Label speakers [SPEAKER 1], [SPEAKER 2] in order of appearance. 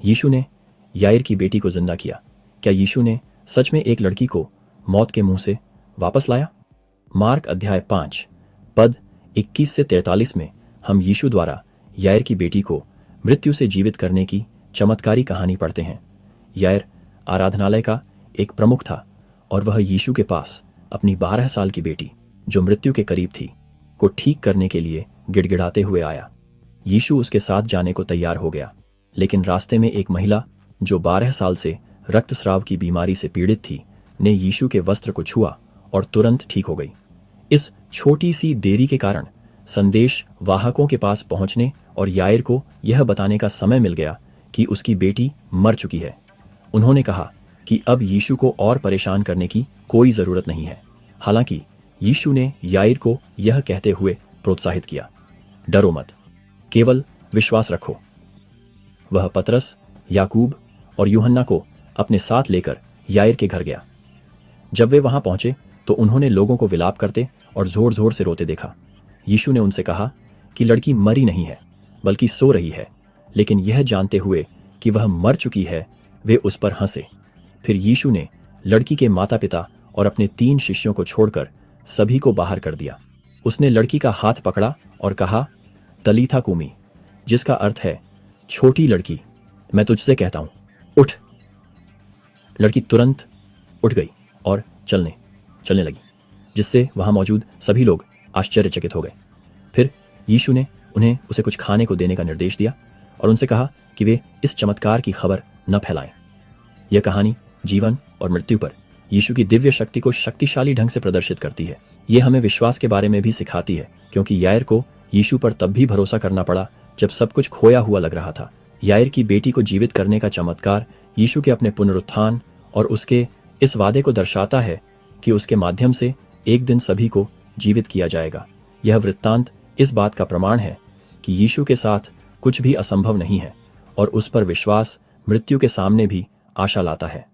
[SPEAKER 1] यीशु ने याईर की बेटी को जिंदा किया। क्या यीशु ने सच में एक लड़की को मौत के मुंह से वापस लाया? मार्क अध्याय 5 पद 21 से 43 में हम यीशु द्वारा याईर की बेटी को मृत्यु से जीवित करने की चमत्कारी कहानी पढ़ते हैं। याईर आराधनालय का एक प्रमुख था और वह यीशु के पास अपनी 12 साल की बेटी, जो मृत्यु के करीब थी, को ठीक करने के लिए गिड़गिड़ाते हुए आया। यीशु उसके साथ जाने को तैयार हो गया, लेकिन रास्ते में एक महिला जो 12 साल से रक्तस्राव की बीमारी से पीड़ित थी, ने यीशु के वस्त्र को छुआ और तुरंत ठीक हो गई। इस छोटी सी देरी के कारण संदेश वाहकों के पास पहुंचने और याईर को यह बताने का समय मिल गया कि उसकी बेटी मर चुकी है। उन्होंने कहा कि अब यीशु को और परेशान करने की कोई जरूरत नहीं है। हालांकि यीशु ने याईर को यह कहते हुए प्रोत्साहित किया, डरो मत, केवल विश्वास रखो। वह पतरस, याकूब और यूहन्ना को अपने साथ लेकर याईर के घर गया। जब वे वहां पहुंचे तो उन्होंने लोगों को विलाप करते और जोर जोर से रोते देखा। यीशु ने उनसे कहा कि लड़की मरी नहीं है, बल्कि सो रही है। लेकिन यह जानते हुए कि वह मर चुकी है, वे उस पर हंसे। फिर यीशु ने लड़की के माता पिता और अपने 3 शिष्यों को छोड़कर सभी को बाहर कर दिया। उसने लड़की का हाथ पकड़ा और कहा, तलीथा कूमी, जिसका अर्थ है, छोटी लड़की, मैं तुझसे कहता हूं, उठ। लड़की तुरंत उठ गई और चलने लगी, जिससे वहां मौजूद सभी लोग आश्चर्यचकित हो गए। फिर यीशु ने उन्हें उसे कुछ खाने को देने का निर्देश दिया और उनसे कहा कि वे इस चमत्कार की खबर न फैलाएं। यह कहानी जीवन और मृत्यु पर यीशु की दिव्य शक्ति को शक्तिशाली ढंग से प्रदर्शित करती है। यह हमें विश्वास के बारे में भी सिखाती है, क्योंकि याईर को यीशु पर तब भी भरोसा करना पड़ा जब सब कुछ खोया हुआ लग रहा था। याईर की बेटी को जीवित करने का चमत्कार यीशु के अपने पुनरुत्थान और उसके इस वादे को दर्शाता है कि उसके माध्यम से एक दिन सभी को जीवित किया जाएगा। यह वृत्तांत इस बात का प्रमाण है कि यीशु के साथ कुछ भी असंभव नहीं है और उस पर विश्वास मृत्यु के सामने भी आशा लाता है।